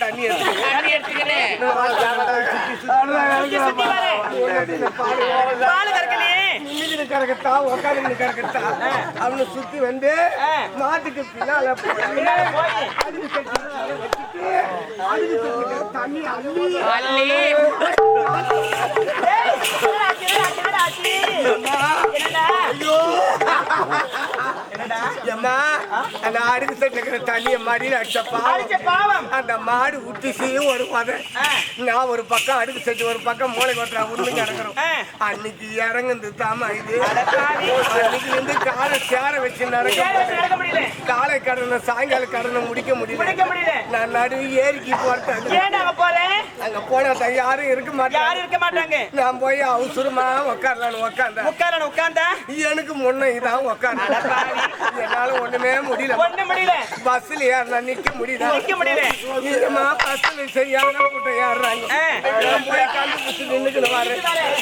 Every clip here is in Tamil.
தண்ணி எடுத்துக்கிறேன். கறக்கத்தா உக்காந்து கறக்கத்தா அவனை சுத்தி வந்து மாட்டுக்கு பின்னால தண்ணி அள்ளி அந்த அடுக்கு செட்டுக்கிற தண்ணிய மாடியில் அடிச்சப்பா அந்த மாடு விட்டுச்சு ஒரு பதம். நான் ஒரு பக்கம் அடுக்கு செட்டு ஒரு பக்கம் மூளை கொட்டுறா உண்மைக்கு இறங்குறோம். அன்னைக்கு இறங்குந்து தாமா இது அன்னைக்கு வந்து காலை சேர வச்சு நடக்க முடியல. காலை கடனை சாயங்கால கடனை முடிக்க முடியல. நான் நடுவு ஏரிக்கு போறேன். அங்க போனா யாரும் இருக்க மாட்டாங்க. நான் போய் அவசரமா உட்கார்ந்தா எனக்கு முன்ன இதான் உட்கார்ந்து என்னால ஒண்ணுமே முடியல. பஸ்ல ஏறா நிக்க முடியல. பஸ்ல சரியான கூட்டம் ஏறாங்க. போய் கண்டு நின்னுக்குன்னு வர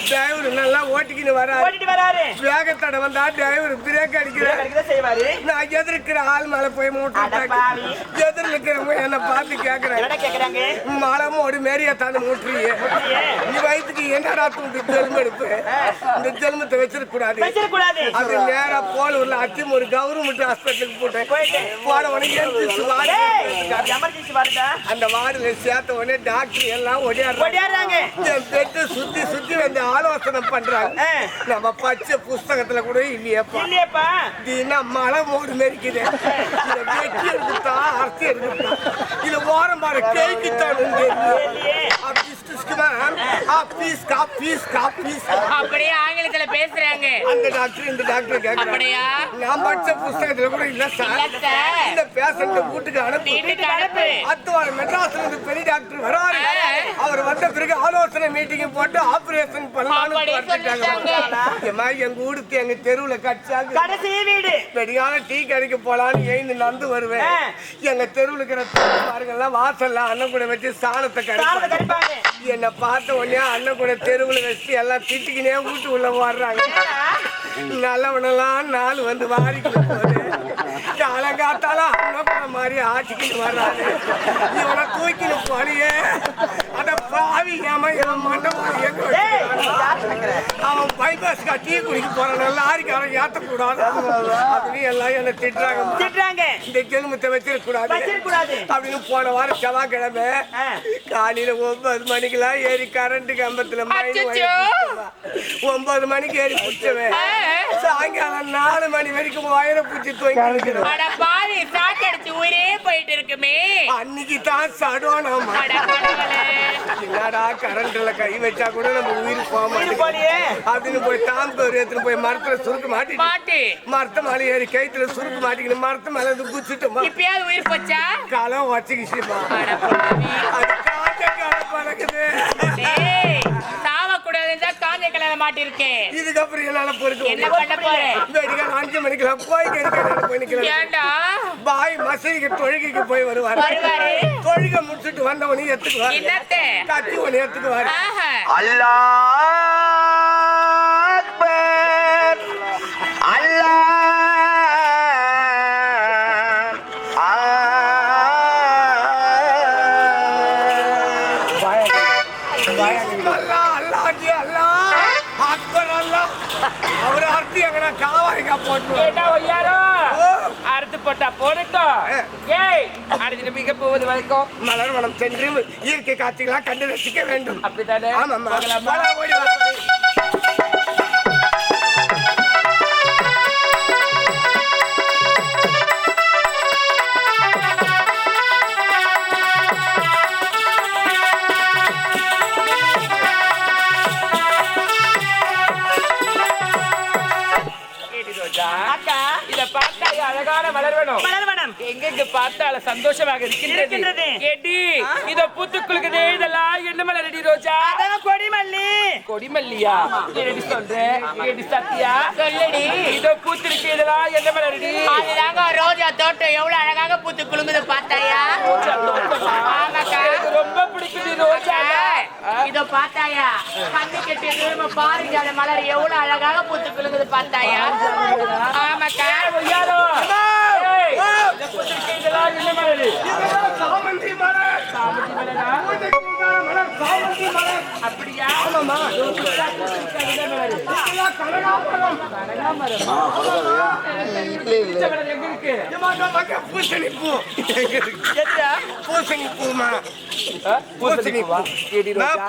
டிரைவர் நல்லா ஓட்டிக்கின்னு வராரு. வேகத்தடை வந்தா டிரைவர் பிரேக் அடிக்கிறாரு. நான் எதிர்க்கிற ஆள் மேல போய் மூட்டை எதிர் இருக்கிறவங்க என்ன பார்த்து கேக்குறாங்க மழை மோடு மேரியா தானே மூட்டுறியே நீ வயிற்றுக்கு என்னடா தூண்டு ஜெல்ம எடுப்பு இந்த ஜெல்மத்தை வச்சிருக்க கூடாது. அது நேரா போலூர்ல அச்சும் ஒரு கவர்மெண்ட் ஹாஸ்பிட்டலுக்கு போட்டேன். போன உடனே அந்த வார்டுல சேர்த்த உடனே டாக்டர் எல்லாம் ஓடியாடுறாங்க. என் பெட்டு சுத்தி வந்து ஆலோசனை பண்றாங்க. நம்ம பச்சை புஸ்தகத்துல கூட இல்லையப்பா தீனா மழை மோடு மேரிக்குது. வெட்டி எடுத்துட்டா அரைச்சி எடுத்துட்டா இது ஓரம் பாரு கேக்குத்தான் அப்படியே ஆங்கிலத்துல பேசுறாங்க. அந்த டாக்டர் இந்த டாக்டர் கேக்குறாங்க. நான் படிச்ச புஸ்தகத்துல கூட இல்ல சார். இந்த பேஷண்ட் வீட்டுக்கு அனுப்பு. அத்துவார மெட்ராஸ்ல இருந்து பெரிய டாக்டர் வராரு. அவர் வந்த பிறகு ஆலோசனை மீட்டிங் போட்டு ஆபரேஷன் பண்ணலாம்னு சொல்லிட்டாங்க. எங்க ஊருக்கு எங்க தெருவுல கட்சாங்க கடைசி வீடு வெடியான டீ கடைக்கு போலான்னு எழுந்து நடந்து வருவேன். எங்க தெருவுல இருக்கிற பாருங்க வாசல்ல அண்ணன் கூட வச்சு சாணத்தை கடிப்பாங்க. என்ன பார்த்த உடனே அண்ணன் கூட தெருவுல வச்சு எல்லாம் திட்டிக்கினே வீட்டு உள்ள வர்றாங்க. நல்லவனெல்லாம் நாள் வந்து வாரிக்கிட்டு போகுது. காலங்காத்தால அண்ணன் கூட மாதிரி ஆட்டிக்கிட்டு வர்றாரு. இவனை தூக்கிட்டு போலியே அத பாவி அவன் பைபாஸ் டீ குடிக்க போறான். லாரிக்காரன் ஏற்றக்கூடாது அப்படின்னு எல்லாம் என்ன திட்டுறாங்க. இந்த ஜென்மத்தை வச்சிருக்கூடாது அப்படின்னு போன வாரம் செவ்வாய்க்கிழமை காலையில 9 மணிக்கெல்லாம் ஏறி கரண்ட் கம்பத்துல 9 மணிக்கு ஏறி பிடிச்சவன் சாயங்காலம் 4 மணி வரைக்கும் வயிற பூச்சி தூக்கி போயிட்டு இருக்குமே. அன்னைக்கு தான் சடோனம் என்னடா கரண்ட்ல கை வச்சா கூட நம்ம உயிர் போக மாட்டேங்குது அப்படின்னு போய் தாம்பூர் எடுத்துன்னு போய் மரத்துல சுருக்கு மாட்டி மரத்த மேல ஏறி கைத்துல சுருக்கு மாட்டிக்கணும். மரத்த மேல இருந்து குச்சிட்டோமா இப்பயாவது உயிர் போச்சா? காலம் வச்சுக்கிச்சுமா அது காஞ்ச காலம் பழகுது. காஞ்ச கலரை மாட்டிருக்கேன். இதுக்கப்புறம் என்னால பொறுத்து என்ன பண்ண போறேன்? 5 மணிக்கெல்லாம் போய் பாய் மசூதிக்கு தொழுகைக்கு போய் வருவாரு. தொழுகை முடிச்சுட்டு வந்தவனே எடுத்துக்குவாரு. கத்தி ஒண்ணு எடுத்துக்குவாரு. அல்லாஹ் அக்பர் அல்லாஹ் அவரு அர்த்தி எங்கடா காவாரிக்கா போட்டு அறுத்து போட்டா போடட்டும். அடுத்த மிக போவது வரைக்கும் மலர் வனம் சென்று இயற்கை காட்சிகளா கண்டு ரசிக்க வேண்டும். அப்படித்தானே? ஆமா அழகான மலர்வனம் எங்க பார்த்தால சந்தோஷமாக இருக்கின்றது. இத புத்துக்குளுக்குது. இதெல்லாம் என்ன மலரடி ரோஜா? கொடிமல்லியா? என்னடி சொல்றேன்? சத்தியா சொல்லடி. இத பூத்திருக்கு. இதெல்லாம் என்ன மலரடி? அதுதாங்க ரோஜா தோட்டம். எவ்வளவு அழகாக பூத்து குலுங்குது பார்த்தாயா? ரொம்ப பிடிக்குது ரோஜா. இத பார்த்தாயா? கண்ணு கட்டி திரும்ப பாருங்க. அந்த மலர் எவ்வளவு அழகாக பூத்து குலுங்குது பார்த்தாயா? ஆமாக்கா. இந்த பூத்திருக்கு இதெல்லாம் என்ன மலரு? இதெல்லாம் சாமந்தி மலர். சாமந்தி மலரா? பூஜைக்கு உண்டான மலர் சாமந்தி மலர். அப்படியா? ஆமாம்மா. என்ன மலரு? இதெல்லாம் கனகாம்பரம். கனகாமரம். இந்த மலர் எங்க இருக்கு? பூசணி பூ. எதுடா? பூசணி பூமா. பூசணி பூவா?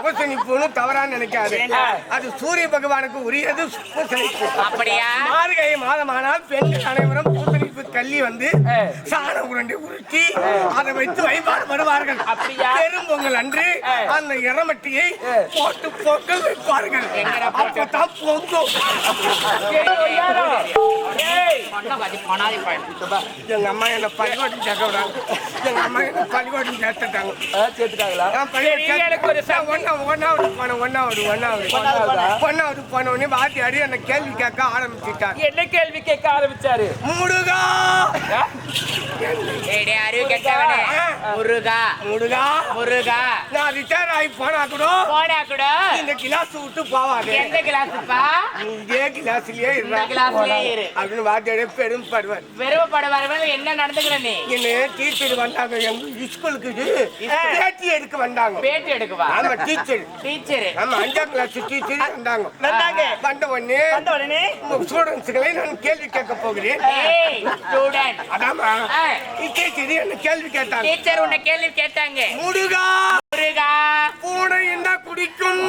பூசணி பூன்னு தவறா நினைக்காது. அது சூரிய பகவானுக்கு உரியது பூசணி பூ. அப்படியா? மார்கழி மாதமானால் பெண்கள் அனைவரும் பூசணி பூ கள்ளி வந்து சாண உருண்டை உருட்டி அதை வைத்து வழிபாடு வருவார்கள். அப்படியா? பெரும்பொங்கல் அன்று அந்த இறமட்டியை போட்டு பொங்கல் வைப்பார்கள். அப்பதான் பொங்கும். எங்க அம்மா என்ன பள்ளிக்கூடம் சேர்க்கிறாங்க. எங்க அம்மா என்ன பள்ளிக்கூடம் சேர்த்துட்டாங்க. ஒன்னாவது போனோடனே வாத்தியாடி என்ன கேள்வி கேட்க ஆரம்பிச்சுட்டார். என்ன கேள்வி கேட்க ஆரம்பிச்சாரு? முருகா முருகா முருகா முருகா நான் ரிட்டையர் ஆகி போனா கூட போனா கூட இந்த கிளாஸ் விட்டு போவாது. எந்த கிளாஸ்ப்பா? இதே கிளாஸ்லயே கிளாஸ்லயே இரு அப்படின்னு வாத்தியாடி பெருமைப்படுவார். பெருமைப்படுவார்கள். என்ன நடந்துக்கிற நீ? என்ன டீச்சர் வந்தாங்க எங்க ஸ்கூலுக்கு பேட்டி எடுக்க வந்தாங்க. பேட்டி எடுக்கவா? ஆமா டீச்சர். டீச்சர் ஆமா 5ஆம் கிளாஸ் டீச்சர் வந்தாங்க. வந்த உடனே ஸ்டூடெண்ட்ஸ்களை நான் கேள்வி கேட்க போகிறேன். ஸ்டூடண்ட் அதாமா டீச்சர் என்ன கேள்வி கேட்டாங்க. டீச்சர் உன்னை கேள்வி கேட்டாங்க. முருகா முருகா பூனை என்ன குடிக்கும்?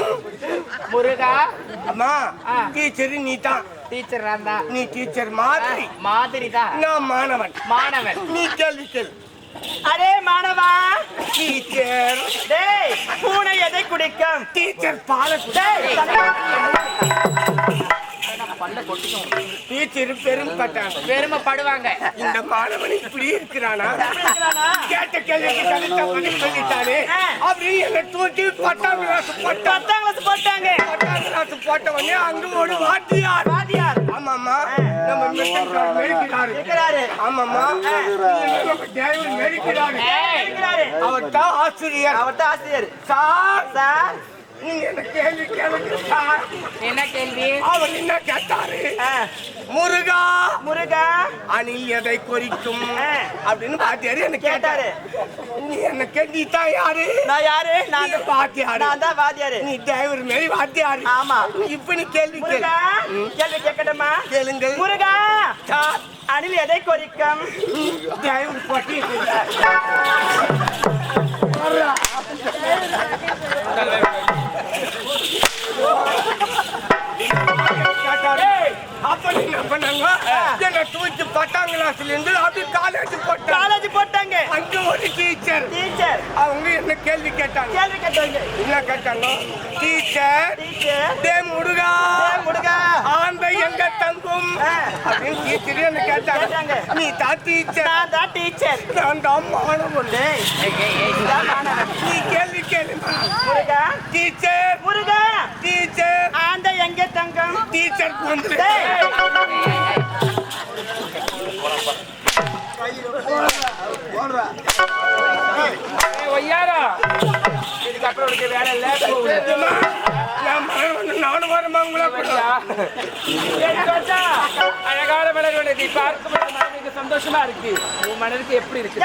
முருகா அம்மா டீச்சர் நீ தான். டீச்சர் நான் தான். நீ டீச்சர் மாதிரி மாதிரி தான். நான் மாணவன். மாணவன். நீ கேள்வி கேள்வி. அரே மாணவா. டீச்சர் டேய் பூனை எதை குடிக்கும்? டீச்சர் பாலை டீச்சர் பெருமைப்பட்டாங்க. பெருமைப்படுவாங்க. இந்த மாணவன் இப்படி இருக்கிறானா? கேட்ட கேள்விக்கு கரெக்டா பதில் சொல்லிட்டானே அப்படின்னு என்ன தூக்கி 10ஆம் கிளாஸ் போட்டாங்க. 10ஆம் கிளாஸ் போட்ட உடனே அங்க ஒரு வாத்தியார். ஆமாம்மா நம்ம மிஸ்டர் மெடிக்கிறாரு. ஆமாம்மா நம்ம டிரைவர் மெடிக்கிறாரு. அவர்தான் ஆசிரியர். சார் நீங்க என்ன கேள்வி கேளுங்க சார். என்ன கேள்வி? அவர் என்ன கேட்டாரு? முருகா முருகா அணில் எதை குறிக்கும் அப்படின்னு வாத்தியாரு என்ன கேட்டாரு. நீ என்ன கேட்டீதான் யாரு? நான் யாரு? நான் வாத்தியாரு. நான் தான் வாத்தியாரு. நீ டிரைவர் மாரி வாத்தியாரு. ஆமா. இப்ப நீ கேள்வி கேளு. கேள்வி கேட்கட்டுமா? கேளுங்க. முருகா சார் அணில் எதை குறிக்கும்? டிரைவர் போட்டி அப்படி என்ன பண்ணாங்க? என்ன தூக்கி 10ஆம் கிளாஸ்ல இருந்து அப்படி காலேஜ் போட்டாங்க. அங்க ஒரு டீச்சர் அவங்க என்ன கேள்வி கேட்டாங்க. என்ன கேட்டாங்க? டீச்சர் டே முருகா ஆந்தை எங்க தங்கும் அப்படின்னு டீச்சர் என்ன கேட்டாங்க. நீ தான் டீச்சர். நான் தான் மாணவன். நீ கேள்வி கேளுமா? டீச்சர் ஆந்தை எங்க தங்கம்? டீச்சர் வந்து இதுக்கப்புறம் உனக்கு வேலை இல்ல. நானும் வரமா உங்களா அழகான மலர் நீ பார்க்கும் மனதுக்கு சந்தோஷமா இருக்கு. உன் மனதுக்கு எப்படி இருக்கு?